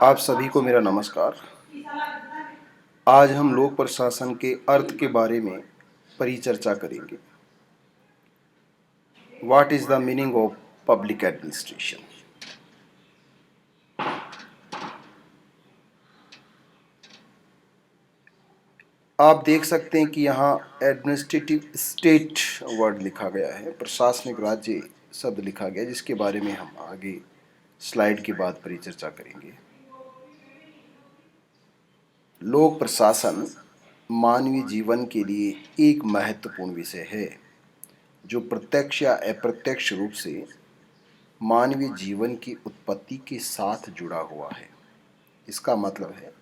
आप सभी को मेरा नमस्कार। आज हम लोक प्रशासन के अर्थ के बारे में परिचर्चा करेंगे। What is the meaning of public administration? आप देख सकते हैं कि यहाँ एडमिनिस्ट्रेटिव स्टेट वर्ड लिखा गया है, प्रशासनिक राज्य शब्द लिखा गया है, जिसके बारे में हम आगे स्लाइड के बाद परिचर्चा करेंगे। लोक प्रशासन मानवीय जीवन के लिए एक महत्वपूर्ण विषय है जो प्रत्यक्ष या अप्रत्यक्ष रूप से मानवीय जीवन की उत्पत्ति के साथ जुड़ा हुआ है। इसका मतलब है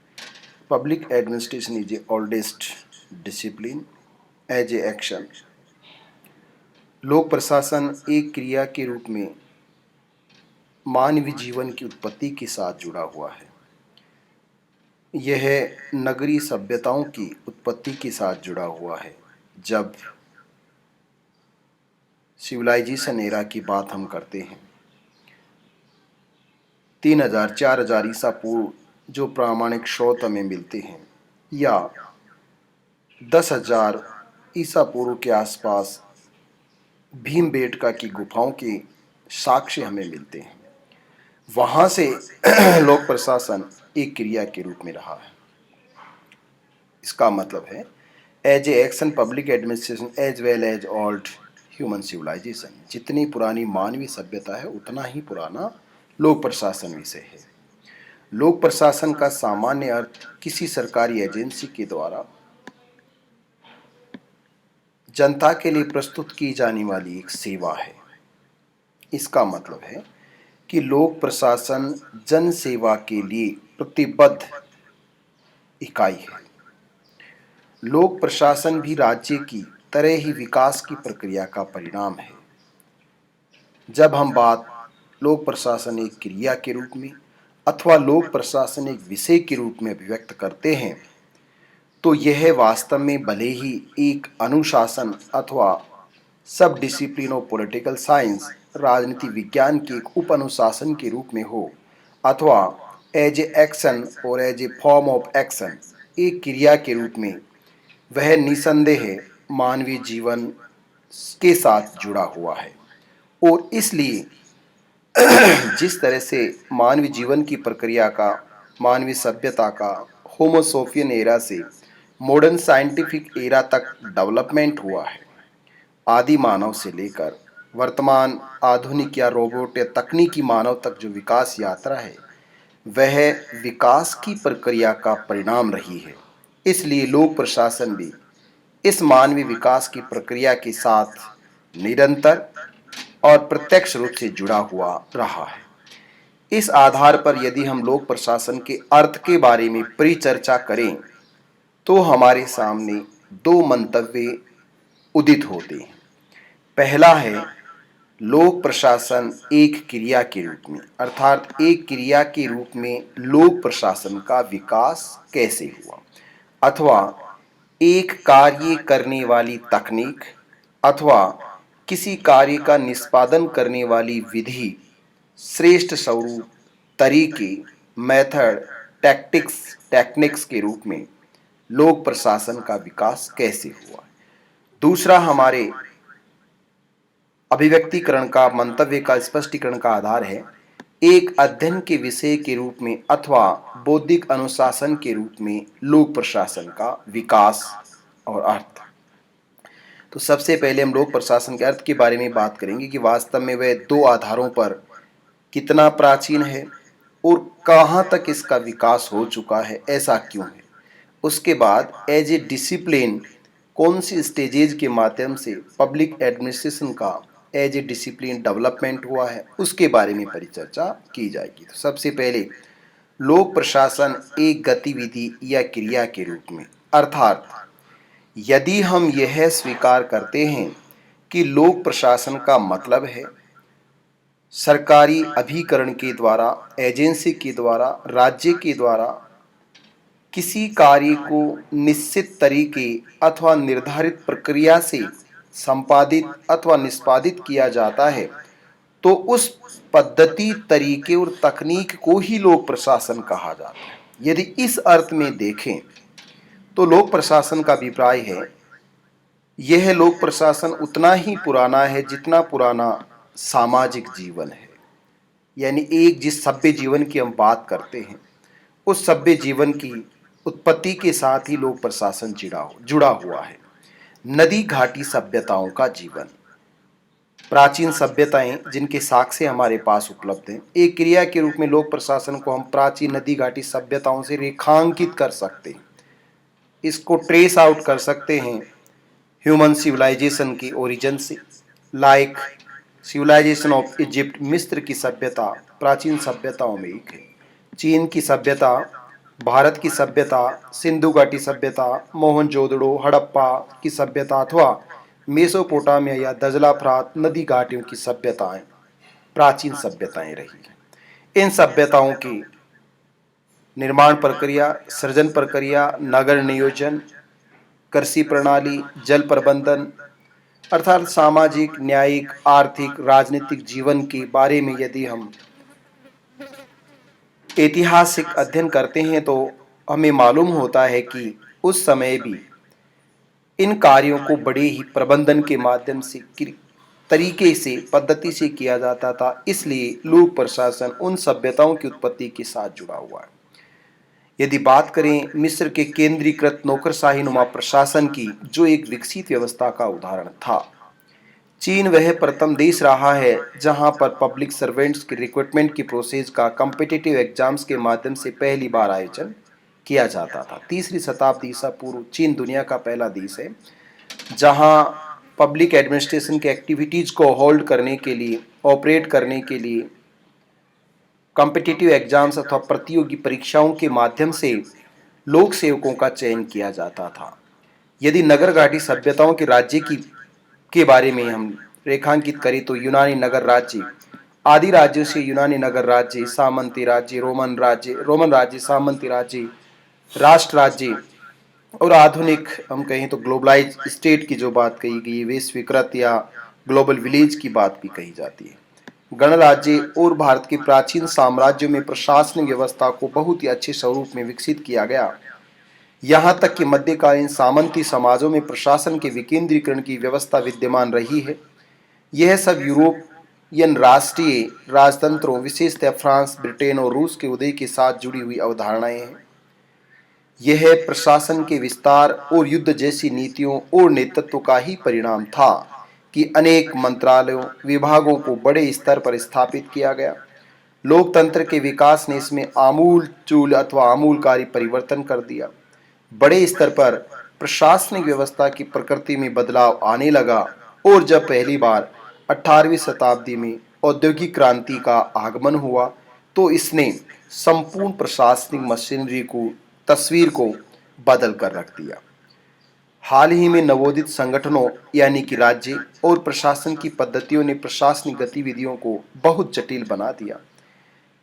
public administration is a oldest discipline as a action. लोक प्रशासन एक क्रिया के रूप में मानवीय जीवन की उत्पत्ति के साथ जुड़ा हुआ है। यह नगरीय सभ्यताओं की उत्पत्ति के साथ जुड़ा हुआ है। जब सिविलाइजेशन एरा की बात हम करते हैं, 3000-4000 ईसा पूर्व जो प्रामाणिक स्रोत हमें मिलते हैं, या 10,000 ईसा पूर्व के आसपास भीमबेटका की गुफाओं के साक्ष्य हमें मिलते हैं, वहाँ से लोक प्रशासन एक क्रिया के रूप में रहा है। इसका मतलब है as a action public administration as well as old human civilization. जितनी पुरानी मानवीय सभ्यता है उतना ही पुराना लोक प्रशासन विषय है। लोक प्रशासन का सामान्य अर्थ किसी सरकारी एजेंसी के द्वारा जनता के लिए प्रस्तुत की जाने वाली एक सेवा है। इसका मतलब है कि लोक प्रशासन जन सेवा के लिए प्रतिबद्ध इकाई है। लोक प्रशासन भी राज्य की तरह ही विकास की प्रक्रिया का परिणाम है। जब हम बात लोक प्रशासन एक क्रिया के रूप में अथवा लोक प्रशासन एक विषय के रूप में अभिव्यक्त करते हैं, तो यह वास्तव में भले ही एक अनुशासन अथवा सब डिसिप्लिन ऑफ पॉलिटिकल साइंस राजनीति विज्ञान के एक उप अनुशासन के रूप में हो, अथवा एज ए एक्शन और as a form of action एक क्रिया के रूप में, वह निसंदेह मानवीय जीवन के साथ जुड़ा हुआ है। और इसलिए जिस तरह से मानवीय जीवन की प्रक्रिया का मानवीय सभ्यता का होमोसोफियन एरा से मॉडर्न साइंटिफिक एरा तक डेवलपमेंट हुआ है, आदि मानव से लेकर वर्तमान आधुनिक या रोबोट या तकनीकी मानव तक जो विकास यात्रा है, वह विकास की प्रक्रिया का परिणाम रही है। इसलिए लोक प्रशासन भी इस मानवीय विकास की प्रक्रिया के साथ निरंतर और प्रत्यक्ष रूप से जुड़ा हुआ रहा है। इस आधार पर यदि हम लोक प्रशासन के अर्थ के बारे में परिचर्चा करें, तो हमारे सामने दो मंतव्य उदित होते हैं। पहला है लोक प्रशासन एक क्रिया के रूप में, अर्थात एक क्रिया के रूप में लोक प्रशासन का विकास कैसे हुआ, अथवा एक कार्य करने वाली तकनीक अथवा किसी कार्य का निष्पादन करने वाली विधि, श्रेष्ठ स्वरूप, तरीके, मेथड, टेक्निक्स के रूप में लोक प्रशासन का विकास कैसे हुआ। दूसरा हमारे अभिव्यक्तिकरण का मंतव्य का स्पष्टीकरण का आधार है एक अध्ययन के विषय के रूप में अथवा बौद्धिक अनुशासन के रूप में लोक प्रशासन का विकास और अर्थ। तो सबसे पहले हम लोक प्रशासन के अर्थ के बारे में बात करेंगे कि वास्तव में वह दो आधारों पर कितना प्राचीन है और कहाँ तक इसका विकास हो चुका है, ऐसा क्यों है। उसके बाद एज ए डिसिप्लिन कौन सी स्टेजेज के माध्यम से पब्लिक एडमिनिस्ट्रेशन का एज ए डिसिप्लिन डेवलपमेंट हुआ है, उसके बारे में परिचर्चा की जाएगी। तो सबसे पहले लोक प्रशासन एक गतिविधि या क्रिया के रूप में, अर्थात यदि हम यह स्वीकार करते हैं कि लोक प्रशासन का मतलब है सरकारी अभिकरण के द्वारा, एजेंसी के द्वारा, राज्य के द्वारा किसी कार्य को निश्चित तरीके अथवा निर्धारित प्रक्रिया से संपादित अथवा निष्पादित किया जाता है, तो उस पद्धति, तरीके और तकनीक को ही लोक प्रशासन कहा जाता है। यदि इस अर्थ में देखें तो लोक प्रशासन का अभिप्राय है, यह लोक प्रशासन उतना ही पुराना है जितना पुराना सामाजिक जीवन है। यानी एक जिस सभ्य जीवन की हम बात करते हैं, उस सभ्य जीवन की उत्पत्ति के साथ ही लोक प्रशासन जुड़ा हुआ है। नदी घाटी सभ्यताओं का जीवन, प्राचीन सभ्यताएं जिनके साक्ष्य हमारे पास उपलब्ध हैं, एक क्रिया के रूप में लोक प्रशासन को हम प्राचीन नदी घाटी सभ्यताओं से रेखांकित कर सकते हैं। इसको ट्रेस आउट कर सकते हैं ह्यूमन सिविलाइजेशन की ओरिजिन से, लाइक सिविलाइजेशन ऑफ इजिप्ट, मिस्र की सभ्यता प्राचीन सभ्यताओं में एक है। चीन की सभ्यता, भारत की सभ्यता, सिंधु घाटी सभ्यता, मोहनजोदड़ो, हड़प्पा की सभ्यता अथवा मेसोपोटामिया या दजला फरात नदी घाटियों की सभ्यताएं प्राचीन सभ्यताएं रही हैं। इन सभ्यताओं की निर्माण प्रक्रिया, सृजन प्रक्रिया, नगर नियोजन, कृषि प्रणाली, जल प्रबंधन अर्थात सामाजिक, न्यायिक, आर्थिक, राजनीतिक जीवन के बारे में यदि हम ऐतिहासिक अध्ययन करते हैं तो हमें मालूम होता है कि उस समय भी इन कार्यों को बड़े ही प्रबंधन के माध्यम से, तरीके से, पद्धति से किया जाता था। इसलिए लोक प्रशासन उन सभ्यताओं की उत्पत्ति के साथ जुड़ा हुआ है। यदि बात करें मिस्र के केंद्रीकृत नौकरशाही नुमा प्रशासन की, जो एक विकसित व्यवस्था का उदाहरण था। चीन वह प्रथम देश रहा है जहां पर पब्लिक सर्वेंट्स के रिक्रूटमेंट की प्रोसेस का कॉम्पिटिटिव एग्जाम्स के माध्यम से पहली बार आयोजन किया जाता था। 3री शताब्दी ईसा पूर्व चीन दुनिया का पहला देश है जहां पब्लिक एडमिनिस्ट्रेशन के एक्टिविटीज को होल्ड करने के लिए, ऑपरेट करने के लिए कॉम्पिटिटिव एग्जाम्स अथवा प्रतियोगी परीक्षाओं के माध्यम से लोक सेवकों का चयन किया जाता था। यदि नगर घाटी सभ्यताओं के राज्य के बारे में हम रेखांकित करें तो यूनानी नगर राज्य, आदि राज्यों से यूनानी नगर राज्य, सामंती राज्य, रोमन राज्य, सामंती राज्य, राष्ट्र राज्य और आधुनिक हम कहें तो ग्लोबलाइज स्टेट की जो बात कही गई, वैश्वीकृत या ग्लोबल विलेज की बात भी कही जाती है। गणराज्य और भारत के प्राचीन साम्राज्यों में प्रशासनिक व्यवस्था को बहुत ही अच्छे स्वरूप में विकसित किया गया। यहाँ तक कि मध्यकालीन सामंती समाजों में प्रशासन के विकेंद्रीकरण की व्यवस्था विद्यमान रही है। यह सब यूरोपियन राष्ट्रीय राजतंत्रों, विशेषतः फ्रांस, ब्रिटेन और रूस के उदय के साथ जुड़ी हुई अवधारणाएं हैं। यह प्रशासन के विस्तार और युद्ध जैसी नीतियों और नेतृत्व का ही परिणाम था कि अनेक मंत्रालयों, विभागों को बड़े स्तर पर स्थापित किया गया। लोकतंत्र के विकास ने इसमें आमूल अथवा आमूलकारी परिवर्तन कर दिया। बड़े स्तर पर प्रशासनिक व्यवस्था की प्रकृति में बदलाव आने लगा और जब पहली बार 18वीं शताब्दी में औद्योगिक क्रांति का आगमन हुआ तो इसने संपूर्ण प्रशासनिक मशीनरी को, तस्वीर को बदल कर रख दिया। हाल ही में नवोदित संगठनों यानी कि राज्य और प्रशासन की पद्धतियों ने प्रशासनिक गतिविधियों को बहुत जटिल बना दिया।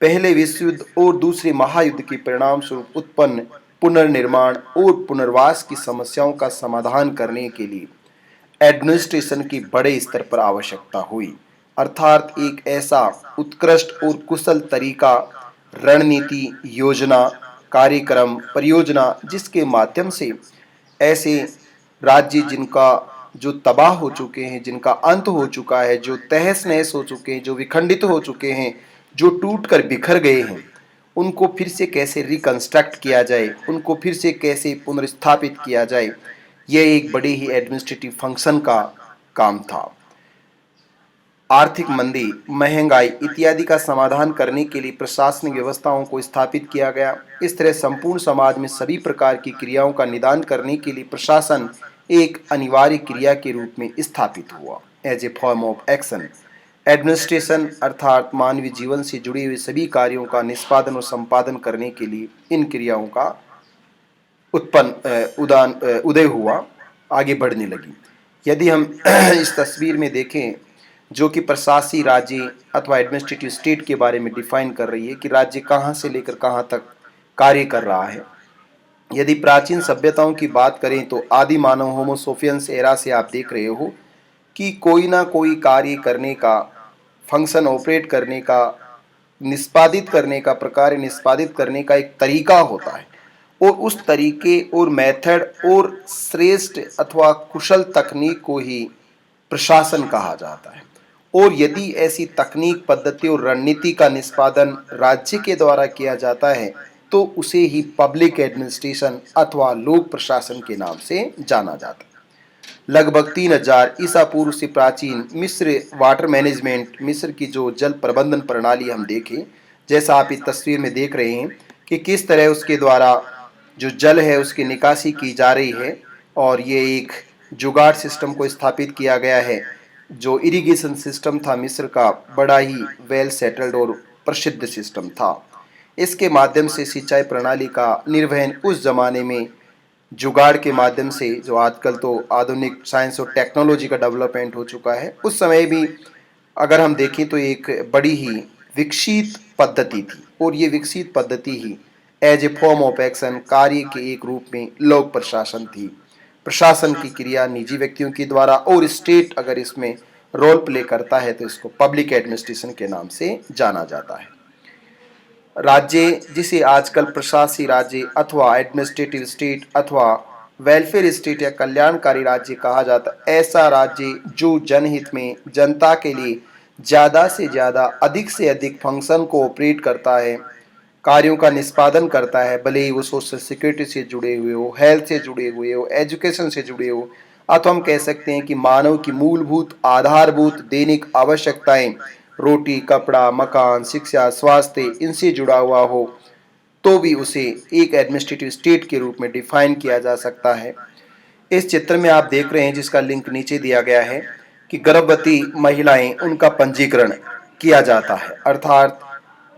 पहले विश्व युद्ध और दूसरे महायुद्ध के परिणाम स्वरूप उत्पन्न पुनर्निर्माण और पुनर्वास की समस्याओं का समाधान करने के लिए एडमिनिस्ट्रेशन की बड़े स्तर पर आवश्यकता हुई, अर्थात एक ऐसा उत्कृष्ट और कुशल तरीका, रणनीति, योजना, कार्यक्रम, परियोजना जिसके माध्यम से ऐसे राज्य जिनका जो तबाह हो चुके हैं, जिनका अंत हो चुका है, जो तहस नहस हो चुके हैं, जो विखंडित हो चुके हैं, जो टूट कर बिखर गए हैं, उनको फिर से कैसे रिकंस्ट्रक्ट किया जाए, उनको फिर से कैसे पुनर्स्थापित किया जाए, यह एक बड़े ही एडमिनिस्ट्रेटिव फंक्शन का काम था। आर्थिक मंदी, महंगाई इत्यादि का समाधान करने के लिए प्रशासनिक व्यवस्थाओं को स्थापित किया गया। इस तरह संपूर्ण समाज में सभी प्रकार की क्रियाओं का निदान करने के लिए प्रशासन एक अनिवार्य क्रिया के रूप में स्थापित हुआ। As a form of action, administration अर्थात मानवीय जीवन से जुड़े हुए सभी कार्यों का निष्पादन और संपादन करने के लिए इन क्रियाओं का उदय हुआ, आगे बढ़ने लगी। यदि हम इस तस्वीर में देखें जो कि प्रशासकीय राज्य अथवा एडमिनिस्ट्रेटिव स्टेट के बारे में डिफाइन कर रही है कि राज्य कहाँ से लेकर कहाँ तक कार्य कर रहा है। यदि प्राचीन सभ्यताओं की बात करें तो आदि मानव होमो सेपियंस एरा से आप देख रहे हो कि कोई ना कोई कार्य करने का फंक्शन ऑपरेट करने का, निष्पादित करने का, प्रकार्य निष्पादित करने का एक तरीका होता है, और उस तरीके और मेथड और श्रेष्ठ अथवा कुशल तकनीक को ही प्रशासन कहा जाता है। और यदि ऐसी तकनीक, पद्धति और रणनीति का निष्पादन राज्य के द्वारा किया जाता है तो उसे ही पब्लिक एडमिनिस्ट्रेशन अथवा लोक प्रशासन के नाम से जाना जाता है। लगभग 3000 ईसा पूर्व से प्राचीन मिस्र वाटर मैनेजमेंट, मिस्र की जो जल प्रबंधन प्रणाली हम देखें, जैसा आप इस तस्वीर में देख रहे हैं कि किस तरह उसके द्वारा जो जल है उसकी निकासी की जा रही है, और ये एक जुगाड़ सिस्टम को स्थापित किया गया है। जो इरिगेशन सिस्टम था मिस्र का, बड़ा ही वेल सेटल्ड और प्रसिद्ध सिस्टम था। इसके माध्यम से सिंचाई प्रणाली का निर्वहन उस जमाने में जुगाड़ के माध्यम से, जो आजकल तो आधुनिक साइंस और टेक्नोलॉजी का डेवलपमेंट हो चुका है, उस समय भी अगर हम देखें तो एक बड़ी ही विकसित पद्धति थी। और ये विकसित पद्धति ही as a form of action, कार्य के एक रूप में लोक प्रशासन थी। प्रशासन की क्रिया निजी व्यक्तियों के द्वारा, और स्टेट अगर इसमें रोल प्ले करता है तो इसको पब्लिक एडमिनिस्ट्रेशन के नाम से जाना जाता है। राज्य, जिसे आजकल प्रशासकीय राज्य अथवा एडमिनिस्ट्रेटिव स्टेट अथवा वेलफेयर स्टेट या कल्याणकारी राज्य कहा जाता है, ऐसा राज्य जो जनहित में, जनता के लिए ज़्यादा से ज़्यादा, अधिक से अधिक फंक्शन को ऑपरेट करता है, कार्यों का निष्पादन करता है, भले ही वो सोशल सिक्योरिटी से जुड़े हुए हो, हेल्थ से जुड़े हुए हो, एजुकेशन से जुड़े हो, अथवा हम कह सकते हैं कि मानव की मूलभूत आधारभूत दैनिक आवश्यकताएं, रोटी, कपड़ा, मकान, शिक्षा, स्वास्थ्य, इनसे जुड़ा हुआ हो, तो भी उसे एक एडमिनिस्ट्रेटिव स्टेट के रूप में डिफाइन किया जा सकता है। इस चित्र में आप देख रहे हैं, जिसका लिंक नीचे दिया गया है, कि गर्भवती महिलाएं, उनका पंजीकरण किया जाता है, अर्थात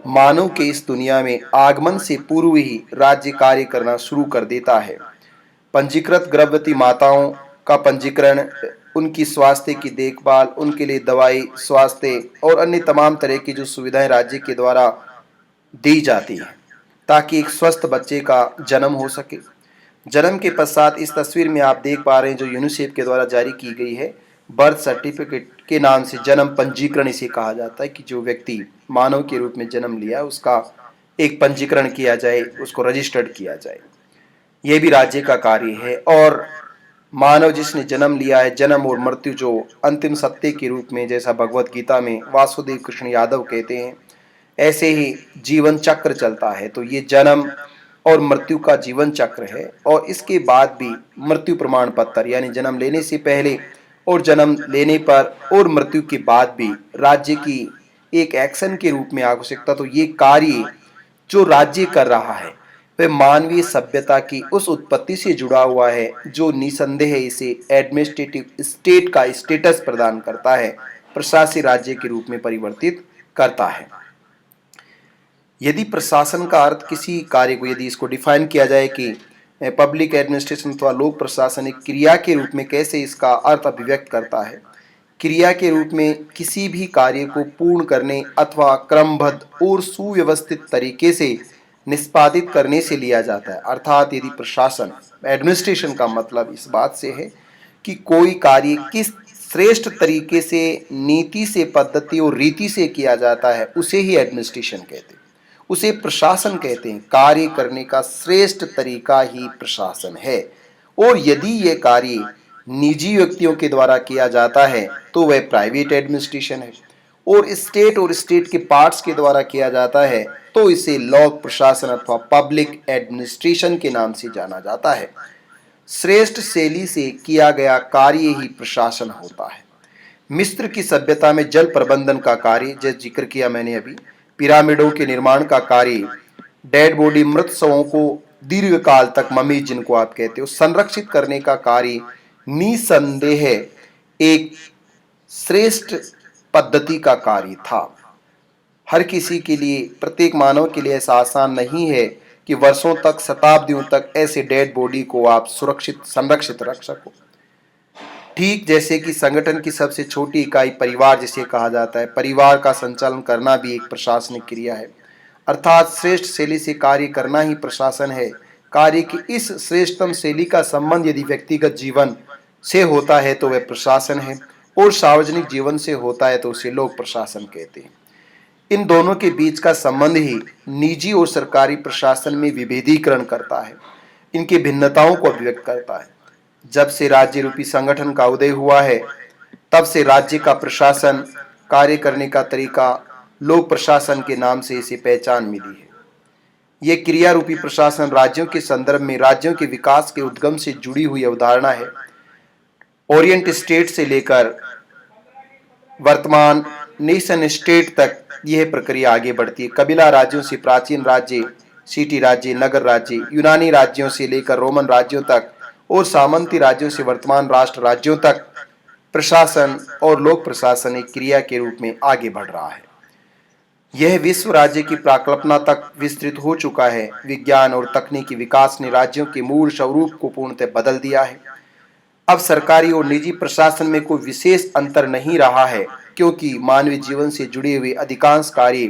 मानव के इस दुनिया में आगमन से पूर्व ही राज्य कार्य करना शुरू कर देता है। पंजीकृत गर्भवती माताओं का पंजीकरण, उनकी स्वास्थ्य की देखभाल, उनके लिए दवाई, स्वास्थ्य और अन्य तमाम तरह की जो सुविधाएं राज्य के द्वारा दी जाती हैं, ताकि एक स्वस्थ बच्चे का जन्म हो सके। जन्म के पश्चात इस तस्वीर में आप देख पा रहे हैं, जो यूनिसेफ के द्वारा जारी की गई है, बर्थ सर्टिफिकेट के नाम से जन्म पंजीकरण इसे कहा जाता है, कि जो व्यक्ति मानव के रूप में जन्म लिया उसका एक पंजीकरण किया जाए, उसको रजिस्टर्ड किया जाए। यह भी राज्य का कार्य है। और मानव जिसने जन्म लिया है, जन्म और मृत्यु जो अंतिम सत्य के रूप में, जैसा भगवत गीता में वासुदेव कृष्ण यादव कहते हैं, ऐसे ही जीवन चक्र चलता है। तो ये जन्म और मृत्यु का जीवन चक्र है। और इसके बाद भी मृत्यु प्रमाण पत्र, यानी जन्म लेने से पहले और जन्म लेने पर और मृत्यु के बाद भी राज्य की एक एक्शन के रूप में आवश्यकता। तो ये कार्य जो राज्य कर रहा है वह मानवीय सभ्यता की उस उत्पत्ति से जुड़ा हुआ है, जो निसंदेह इसे एडमिनिस्ट्रेटिव स्टेट का स्टेटस प्रदान करता है, प्रशासकीय राज्य के रूप में परिवर्तित करता है। यदि प्रशासन का अर्थ किसी कार्य को, यदि इसको डिफाइन किया जाए कि पब्लिक एडमिनिस्ट्रेशन अथवा लोक प्रशासन एक क्रिया के रूप में कैसे इसका अर्थ अभिव्यक्त करता है, क्रिया के रूप में किसी भी कार्य को पूर्ण करने अथवा क्रमबद्ध और सुव्यवस्थित तरीके से निष्पादित करने से लिया जाता है। अर्थात यदि प्रशासन, एडमिनिस्ट्रेशन का मतलब इस बात से है कि कोई कार्य किस श्रेष्ठ तरीके से, नीति से, पद्धति और रीति से किया जाता है, उसे ही एडमिनिस्ट्रेशन कहते हैं, उसे प्रशासन कहते हैं। कार्य करने का श्रेष्ठ तरीका ही प्रशासन है। और यदि यह कार्य निजी व्यक्तियों के द्वारा किया जाता है तो वह प्राइवेट एडमिनिस्ट्रेशन है, और स्टेट के पार्ट्स के द्वारा किया जाता है तो इसे लोक प्रशासन अथवा पब्लिक एडमिनिस्ट्रेशन के नाम से जाना जाता है। श्रेष्ठ शैली से किया गया कार्य ही प्रशासन होता है। मिस्र की सभ्यता में जल प्रबंधन का कार्य, जैसे जिक्र किया मैंने अभी, पिरामिडों के निर्माण का कार्य, डेड बॉडी, मृत शवों को दीर्घ काल तक, मम्मी जिनको आप कहते हो, संरक्षित करने का कार्य निसंदेह एक श्रेष्ठ पद्धति का कार्य था। हर किसी के लिए, प्रत्येक मानव के लिए ऐसा आसान नहीं है कि वर्षों तक, शताब्दियों तक ऐसे डेड बॉडी को आप सुरक्षित, संरक्षित रख सको। ठीक जैसे कि संगठन की सबसे छोटी इकाई परिवार जिसे कहा जाता है, परिवार का संचालन करना भी एक प्रशासनिक क्रिया है। अर्थात श्रेष्ठ शैली से कार्य करना ही प्रशासन है। कार्य की इस श्रेष्ठतम शैली का संबंध यदि व्यक्तिगत जीवन से होता है तो वह प्रशासन है। और सार्वजनिक जीवन से होता है तो उसे लोक प्रशासन कहते हैं। इन दोनों के बीच का संबंध ही निजी और सरकारी प्रशासन में विभेदीकरण करता है, इनकी भिन्नताओं को अभिव्यक्त करता है। जब से राज्य रूपी संगठन का उदय हुआ है, तब से राज्य का प्रशासन कार्य करने का तरीका लोक प्रशासन के नाम से इसे पहचान मिली है। यह क्रिया रूपी प्रशासन राज्यों के संदर्भ में राज्यों के विकास के उद्गम से जुड़ी हुई अवधारणा है। ओरिएंट स्टेट से लेकर वर्तमान नेशन स्टेट तक यह प्रक्रिया आगे बढ़ती है। कबीला राज्यों से प्राचीन राज्य, सिटी राज्य, नगर राज्य, यूनानी राज्यों से लेकर रोमन राज्यों तक और सामंती राज्यों से वर्तमान राष्ट्र राज्यों तक प्रशासन और लोक प्रशासन एक क्रिया के रूप में आगे बढ़ रहा है। यह विश्व राज्य की प्राकल्पना तक विस्तृत हो चुका है। विज्ञान और तकनीकी विकास ने राज्यों के मूल स्वरूप को पूर्णतः बदल दिया है। अब सरकारी और निजी प्रशासन में कोई विशेष अंतर नहीं रहा है, क्योंकि मानवीय जीवन से जुड़े हुए अधिकांश कार्य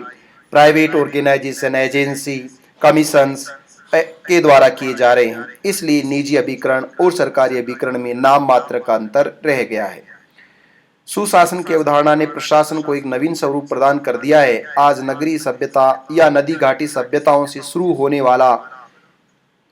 प्राइवेट ऑर्गेनाइजेशन, एजेंसी, कमीशंस के द्वारा किए जा रहे हैं। इसलिए निजी अभिकरण और सरकारी अभिकरण में नाम मात्र का अंतर रह गया है। सुशासन की अवधारणा ने प्रशासन को एक नवीन स्वरूप प्रदान कर दिया है। आज नगरीय सभ्यता या नदी घाटी सभ्यताओं से शुरू होने वाला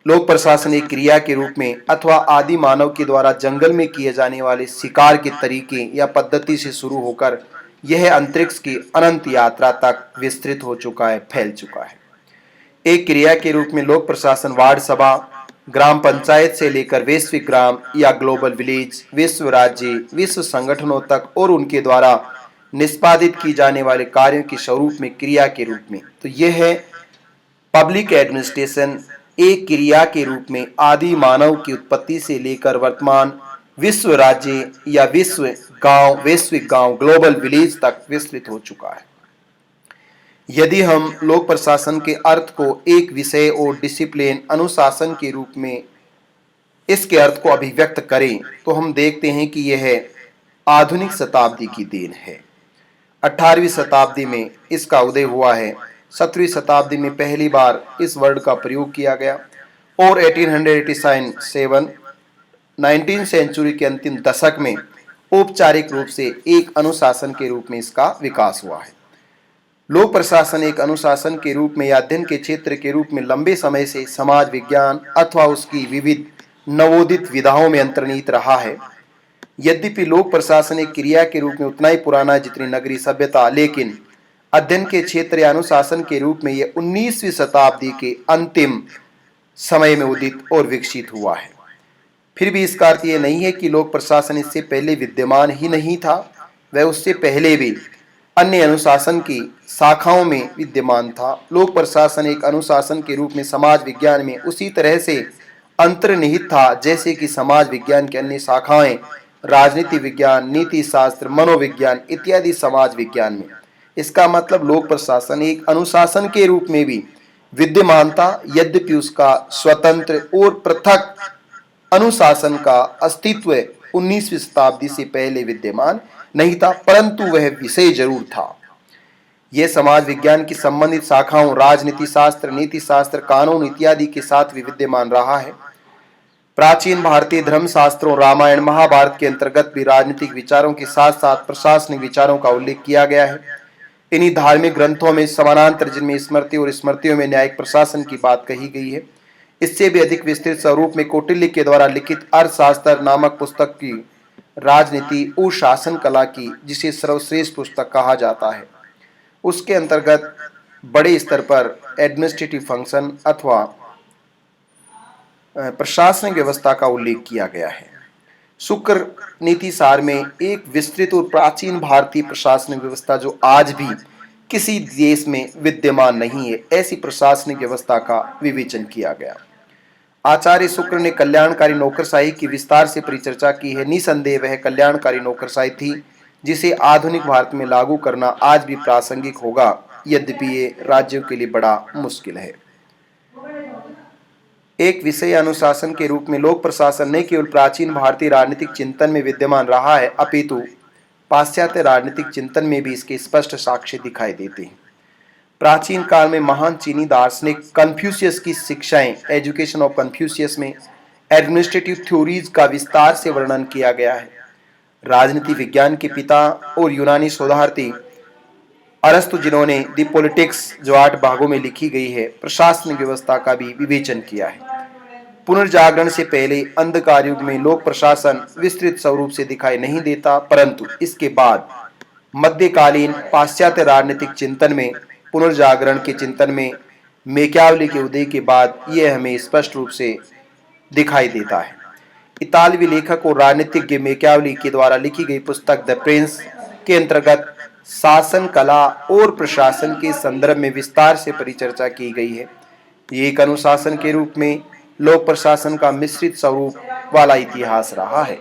लोक प्रशासन एक क्रिया के रूप में अथवा आदि मानव के द्वारा जंगल में किए जाने वाले शिकार के तरीके या पद्धति से शुरू होकर यह अंतरिक्ष की अनंत यात्रा तक विस्तृत हो चुका है, फैल चुका है। एक क्रिया के रूप में लोक प्रशासन वार्ड सभा, ग्राम पंचायत से लेकर वैश्विक ग्राम या ग्लोबल विलेज, विश्व राज्य, विश्व संगठनों तक और उनके द्वारा निष्पादित की जाने वाले कार्यों के स्वरूप में क्रिया के रूप में, तो यह है पब्लिक एडमिनिस्ट्रेशन एक क्रिया के रूप में आदि मानव की उत्पत्ति से लेकर वर्तमान विश्व राज्य या विश्व गांव, वैश्विक गांव, ग्लोबल विलेज तक विस्तृत हो चुका है। यदि हम लोक प्रशासन के अर्थ को एक विषय और डिसिप्लिन, अनुशासन के रूप में इसके अर्थ को अभिव्यक्त करें तो हम देखते हैं कि यह आधुनिक शताब्दी की देन है। 18वीं शताब्दी में इसका उदय हुआ है। 17वीं शताब्दी में पहली बार इस वर्ड का प्रयोग किया गया और 1887 19वीं सेंचुरी के अंतिम दशक में औपचारिक रूप से एक अनुशासन के रूप में इसका विकास हुआ है। लोक प्रशासन एक अनुशासन के रूप में या अध्ययन के क्षेत्र के रूप में लंबे समय से समाज विज्ञान अथवा उसकी विविध नवोदित विधाओं में अंतर्निहित रहा है। यद्यपि लोक प्रशासन एक क्रिया के रूप में उतना ही पुराना है जितनी नगरीय सभ्यता, लेकिन अध्ययन के क्षेत्र या अनुशासन के रूप में यह 19वीं शताब्दी के अंतिम समय में उदित और विकसित हुआ है। फिर भी इसका अर्थ यह नहीं है कि लोक प्रशासन इससे पहले विद्यमान ही नहीं था, वह उससे पहले भी अन्य अनुशासन की शाखाओं में विद्यमान था। लोक प्रशासन एक अनुशासन के रूप में समाज विज्ञान में उसी तरह से अंतर्निहित था जैसे कि समाज विज्ञान की अन्य शाखाएं राजनीति विज्ञान, नीति शास्त्र, मनोविज्ञान इत्यादि समाज विज्ञान में। इसका मतलब लोक प्रशासन एक अनुशासन के रूप में भी विद्यमान था, यद्यपि उसका स्वतंत्र और पृथक अनुशासन का अस्तित्व 19वीं शताब्दी से पहले विद्यमान नहीं था, परंतु वह विषय जरूर था। यह समाज विज्ञान की संबंधित शाखाओं राजनीति शास्त्र, नीति शास्त्र, कानून इत्यादि के साथ भी विद्यमान रहा है। प्राचीन भारतीय धर्म शास्त्रों रामायण महाभारत के अंतर्गत भी राजनीतिक विचारों के साथ साथ प्रशासनिक विचारों का उल्लेख किया गया है। इन्हीं धार्मिक ग्रंथों में समानांतर जिनमें स्मृति और स्मृतियों में न्यायिक प्रशासन की बात कही गई है। इससे भी अधिक विस्तृत स्वरूप में कौटिल्य के द्वारा लिखित अर्थशास्त्र नामक पुस्तक की राजनीति और शासन कला की, जिसे सर्वश्रेष्ठ पुस्तक कहा जाता है, उसके अंतर्गत बड़े स्तर पर एडमिनिस्ट्रेटिव फंक्शन अथवा प्रशासनिक व्यवस्था का उल्लेख किया गया है। शुक्र नीति सार में एक विस्तृत और प्राचीन भारतीय प्रशासनिक व्यवस्था जो आज भी किसी देश में विद्यमान नहीं है, ऐसी प्रशासनिक व्यवस्था का विवेचन किया गया। आचार्य शुक्र ने कल्याणकारी नौकरशाही की विस्तार से परिचर्चा की है। निसंदेह वह कल्याणकारी नौकरशाही थी जिसे आधुनिक भारत में लागू करना आज भी प्रासंगिक होगा, यद्यपि ये राज्यों के लिए बड़ा मुश्किल है। एक विषय अनुशासन के रूप में लोक प्रशासन न केवल प्राचीन भारतीय राजनीतिक चिंतन में विद्यमान रहा है, अपितु पाश्चात्य राजनीतिक चिंतन में भी इसके स्पष्ट साक्ष्य दिखाई देते हैं। प्राचीन काल में महान चीनी दार्शनिक कन्फ्यूशियस की शिक्षाएं, एजुकेशन ऑफ कन्फ्यूशियस में एडमिनिस्ट्रेटिव थ्योरीज का विस्तार से वर्णन किया गया है। राजनीति विज्ञान के पिता और यूनानी शोधार्थी अरस्तु, जिन्होंने दी पॉलिटिक्स जो 8 भागों में लिखी गई है, प्रशासनिक व्यवस्था का भी विवेचन किया है। पुनर्जागरण से पहले अंधकार युग में लोक प्रशासन विस्तृत स्वरूप से दिखाई नहीं देता, परंतु इसके बाद मध्यकालीन पाश्चात्य राजनीतिक चिंतन में, पुनर्जागरण के चिंतन में, मैकियावेली के उदय के बाद यह हमें स्पष्ट रूप से दिखाई देता है। इतालवी लेखक और राजनीतिज्ञ मैकियावेली के द्वारा लिखी गई पुस्तक द प्रिंस के अंतर्गत शासन कला और प्रशासन के संदर्भ में विस्तार से परिचर्चा की गई है। ये एक अनुशासन के रूप में लोक प्रशासन का मिश्रित स्वरूप वाला इतिहास रहा है।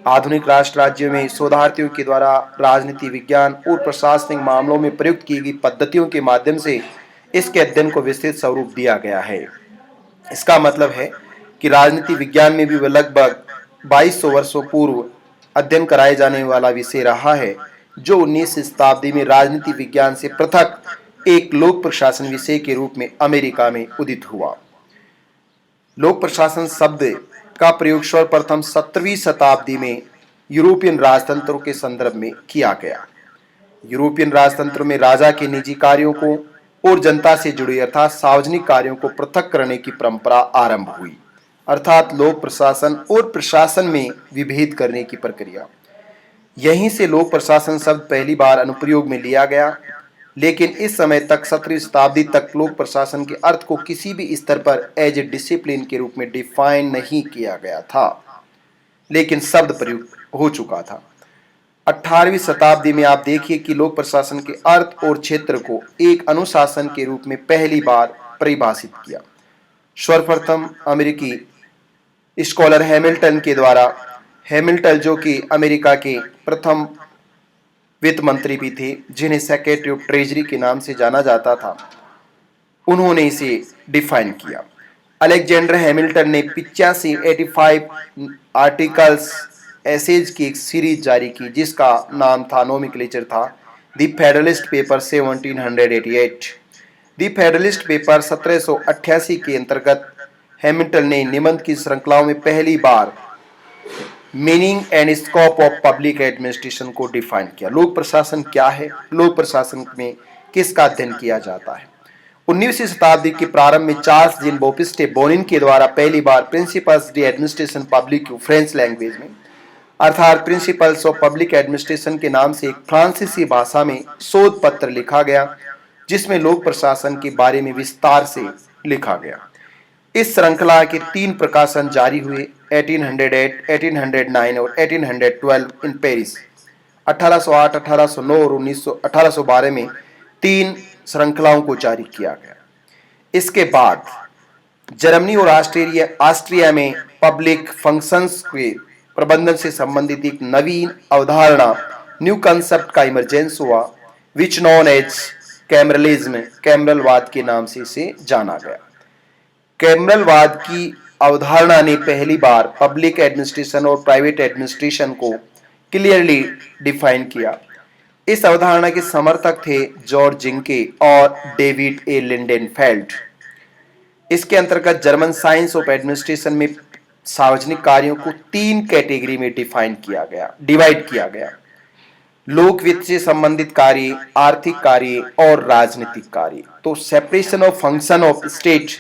आधुनिक राष्ट्र राज्यों में शोधार्थियों के द्वारा राजनीति विज्ञान और प्रशासनिक मामलों में प्रयुक्त की गई पद्धतियों के माध्यम से इसके अध्ययन को विस्तृत स्वरूप दिया गया है। इसका मतलब है कि राजनीति विज्ञान में भी वह लगभग 2200 वर्षों पूर्व अध्ययन कराए जाने वाला विषय रहा है, जो 19वीं शताब्दी में राजनीति विज्ञान से पृथक एक लोक प्रशासन विषय के रूप में अमेरिका में उदित हुआ। लोक प्रशासन शब्द का प्रयोग सर्वप्रथम 17वीं शताब्दी में यूरोपियन राजतंत्रों के संदर्भ में किया गया। यूरोपियन राजतंत्र में राजा के निजी कार्यों को और जनता से जुड़े अर्थात सार्वजनिक कार्यों को पृथक करने की परंपरा आरंभ हुई, अर्थात लोक प्रशासन और प्रशासन में विभेद करने की प्रक्रिया। यहीं से लोक प्रशासन शब्द पहली बार अनुप्रयोग में लिया गया, लेकिन इस समय तक 17वीं शताब्दी तक लोक प्रशासन के अर्थ को किसी भी स्तर पर एज ए डिसिप्लिन के रूप में डिफाइन नहीं किया गया था, लेकिन शब्द प्रयुक्त हो चुका था। 18वीं शताब्दी में आप देखिए कि लोक प्रशासन के अर्थ और क्षेत्र को एक अनुशासन के रूप में पहली बार परिभाषित किया। सर्वप्रथम अमेरिकी स्कॉलर हैमिल्टन के द्वारा, हैमिल्टन जो कि अमेरिका के प्रथम वित्त मंत्री भी थे, जिन्हें सेक्रेटरी ऑफ ट्रेजरी के नाम से जाना जाता था, उन्होंने इसे डिफाइन किया। अलेक्जेंडर हैमिल्टन ने 85 आर्टिकल्स एसेज की एक सीरीज जारी की, जिसका नाम था, नोमेनक्लेचर था, the federalist paper 1788। The federalist paper 1788 के अंतर्गत हैमिल्टन ने निबंध की श्रृंखलाओं में पहली बार meaning and scope of public administration को डिफाइन किया। लोक प्रशासन क्या है, लोक प्रशासन में किसका अध्ययन किया जाता है। 19वीं शताब्दी के प्रारंभ में चार्ल्स जीन बाप्टिस्ट बोनिन के द्वारा पहली बार principles de administration public French language में, अर्थात प्रिंसिपल्स ऑफ पब्लिक एडमिनिस्ट्रेशन के नाम से एक फ्रांसीसी भाषा में शोध पत्र लिखा गया, जिसमें लोक प्रशासन के बारे में विस्तार से लिखा गया। इस श्रृंखला के 3 प्रकाशन जारी हुए, 1808, 1809 और 1812 इन पेरिस। 1808, 1809 और 1812 में 3 श्रृंखलाओं को जारी किया गया। इसके बाद जर्मनी और ऑस्ट्रिया में पब्लिक फंक्शंस के प्रबंधन से संबंधित एक नवीन अवधारणा, न्यू कंसेप्ट का इमर्जेंस हुआ, विच नोन एज कैमरलिज्म, कैमरलवाद के नाम से इसे जाना गया। कैमरलवाद की अवधारणा ने पहली बार पब्लिक एडमिनिस्ट्रेशन और प्राइवेट एडमिनिस्ट्रेशन को क्लियरली डिफाइन किया। इस अवधारणा के समर्थक थे जॉर्ज जिंके और डेविड ए लिंडेनफेल्ड। इसके अंतर्गत जर्मन साइंस ऑफ एडमिनिस्ट्रेशन में सार्वजनिक कार्यों को 3 कैटेगरी में डिवाइड किया गया। लोक वित्त से संबंधित कार्य, आर्थिक कार्य और राजनीतिक कार्य। तो separation of function of state,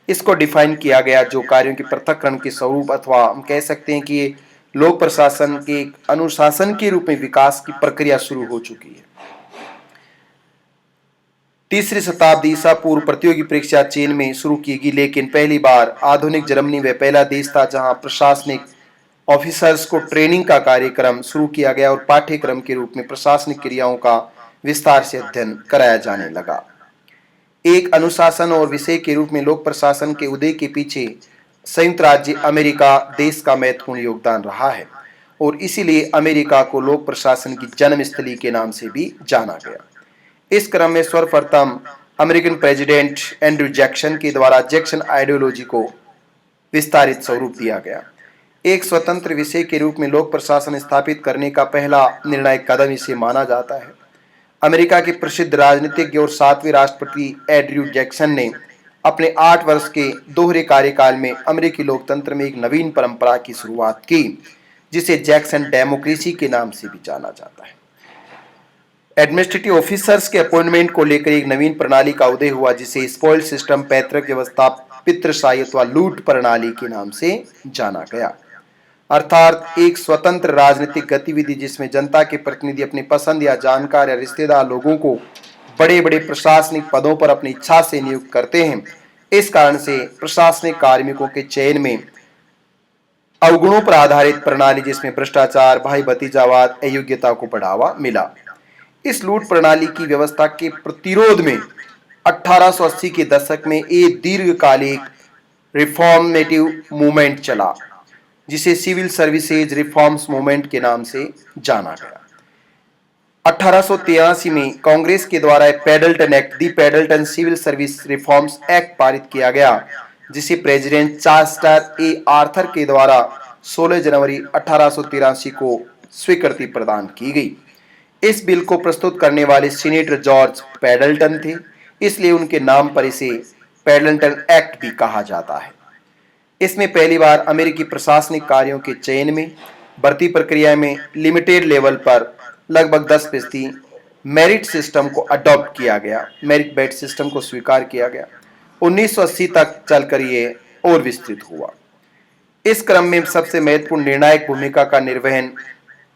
इसको डिफाइन किया गया, जो कार्यों के पृथक्करण के स्वरूप, अथवा हम कह सकते हैं कि ये लोक प्रशासन के अनुशासन के रूप में विकास की प्रक्रिया शुरू हो चुकी है। 3री शताब्दी ईसा पूर्व प्रतियोगी परीक्षा चीन में शुरू की गई, लेकिन पहली बार आधुनिक जर्मनी वह पहला देश था जहां प्रशासनिक ऑफिसर्स को ट्रेनिंग का कार्यक्रम शुरू किया गया और पाठ्यक्रम के रूप में प्रशासनिक क्रियाओं का विस्तार से अध्ययन कराया जाने लगा। एक अनुशासन और विषय के रूप में लोक प्रशासन के उदय के पीछे संयुक्त राज्य अमेरिका देश का महत्वपूर्ण योगदान रहा है और इसीलिए अमेरिका को लोक प्रशासन की जन्मस्थली के नाम से भी जाना गया। इस क्रम में सर्वप्रथम अमेरिकन प्रेसिडेंट एंड्रयू जैक्सन के द्वारा जैक्सन आइडियोलॉजी को विस्तारित स्वरूप दिया गया। एक स्वतंत्र विषय के रूप में लोक प्रशासन स्थापित करने का पहला निर्णायक कदम इसे माना जाता है। अमेरिका के प्रसिद्ध राजनीतिज्ञ और 7वें राष्ट्रपति एंड्रयू जैक्सन ने अपने 8 वर्ष के दोहरे कार्यकाल में अमेरिकी लोकतंत्र में एक नवीन परंपरा की शुरुआत की, जिसे जैक्सन डेमोक्रेसी के नाम से भी जाना जाता है। एडमिनिस्ट्रेटिव ऑफिसर्स के अपॉइंटमेंट को लेकर एक नवीन प्रणाली का उदय हुआ, जिसे स्पॉइल सिस्टम, पैतृक व्यवस्था, पितृशाही अथवा लूट प्रणाली के नाम से जाना गया। अर्थात एक स्वतंत्र राजनीतिक गतिविधि जिसमें जनता के प्रतिनिधि अपनी पसंद या जानकार या रिश्तेदार लोगों को बड़े बड़े प्रशासनिक पदों पर अपनी इच्छा से नियुक्त करते हैं। इस कारण से प्रशासनिक कार्मिकों के चयन में अवगुणों पर आधारित प्रणाली, जिसमें भ्रष्टाचार, भाई भतीजावाद, अयोग्यता को बढ़ावा मिला। इस लूट प्रणाली की व्यवस्था के प्रतिरोध में 1880 के दशक में एक दीर्घकालिक रिफॉर्मेटिव मूवमेंट चला, जिसे सिविल सर्विसेज रिफॉर्म्स मूवमेंट के नाम से जाना गया। 1883 में कांग्रेस के द्वारा पेडल्टन एक्ट, दी पेडल्टन सिविल सर्विस रिफॉर्म्स एक्ट पारित किया गया, जिसे प्रेसिडेंट चार्ल्स ए आर्थर के द्वारा 16 जनवरी 1883 को स्वीकृति प्रदान की गई। इस बिल को प्रस्तुत करने वाले सीनेटर जॉर्ज पेडल्टन थे, इसलिए उनके नाम पर इसे पेडल्टन एक्ट भी कहा जाता है। इसमें पहली बार अमेरिकी प्रशासनिक कार्यों के चयन में, भर्ती प्रक्रिया में लिमिटेड लेवल पर लगभग 10% मेरिट सिस्टम को अडॉप्ट किया गया, मेरिट बेस्ड सिस्टम को स्वीकार किया गया। 1980 तक चलकर ये और विस्तृत हुआ। इस क्रम में सबसे महत्वपूर्ण निर्णायक भूमिका का निर्वहन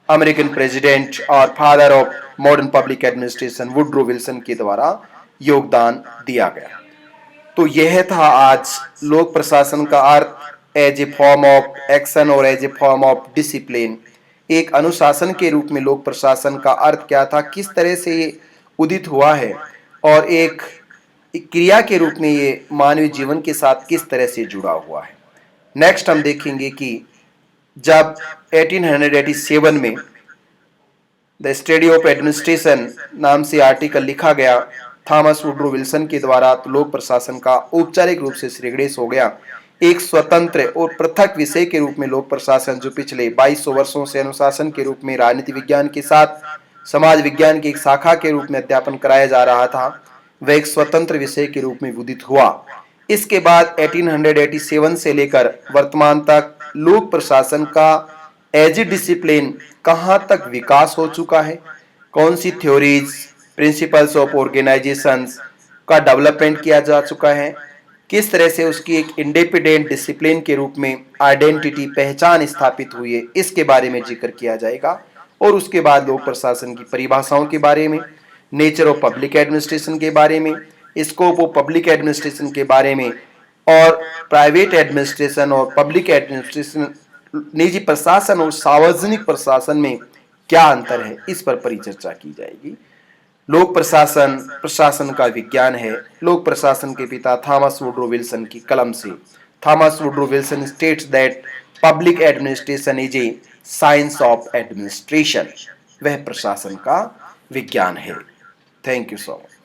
अमेरिकन प्रेसिडेंट और father of modern public administration Woodrow Wilson के द्वारा योगदान दिया गया। तो यह था आज लोक प्रशासन का अर्थ as a form of action और as a form of discipline. एक अनुशासन के रूप में लोक प्रशासन का अर्थ क्या था, किस तरह से ये उदित हुआ है, और एक क्रिया के रूप में ये मानवीय जीवन के साथ किस तरह से जुड़ा हुआ है। नेक्स्ट हम देखेंगे कि जब 1887 में द स्टडी ऑफ एडमिनिस्ट्रेशन नाम से आर्टिकल लिखा गया थॉमस वुड्रो विल्सन के द्वारा, तो लोक प्रशासन का औपचारिक रूप से श्रीगणेश हो गया। एक स्वतंत्र और पृथक विषय के रूप में लोक प्रशासन, जो पिछले 2200 वर्षों से अनुशासन के रूप में राजनीति विज्ञान के साथ समाज विज्ञान की एक शाखा के रूप में अध्यापन कराया जा रहा था, वह एक स्वतंत्र विषय के रूप में उदित हुआ। इसके बाद 1887 से लेकर वर्तमान तक लोक प्रशासन का एज ए डिसिप्लिन कहां तक विकास हो चुका है, कौन सी थ्योरीज, प्रिंसिपल्स ऑफ ऑर्गेनाइजेशंस का डेवलपमेंट किया जा चुका है, किस तरह से उसकी एक इंडिपेंडेंट डिसिप्लिन के रूप में आइडेंटिटी, पहचान स्थापित हुई है, इसके बारे में जिक्र किया जाएगा। और उसके बाद लोक प्रशासन की परिभाषाओं के बारे में, नेचर ऑफ पब्लिक एडमिनिस्ट्रेशन के बारे में, स्कोप ऑफ पब्लिक एडमिनिस्ट्रेशन के बारे में, और प्राइवेट एडमिनिस्ट्रेशन और पब्लिक एडमिनिस्ट्रेशन, निजी प्रशासन और सार्वजनिक प्रशासन में क्या अंतर है, इस पर परिचर्चा की जाएगी। लोक प्रशासन प्रशासन का विज्ञान है। लोक प्रशासन के पिता थॉमस वुड्रो विल्सन की कलम से। Thomas Woodrow Wilson states that public administration is A science of administration. वह प्रशासन का विज्ञान है। Thank you so much.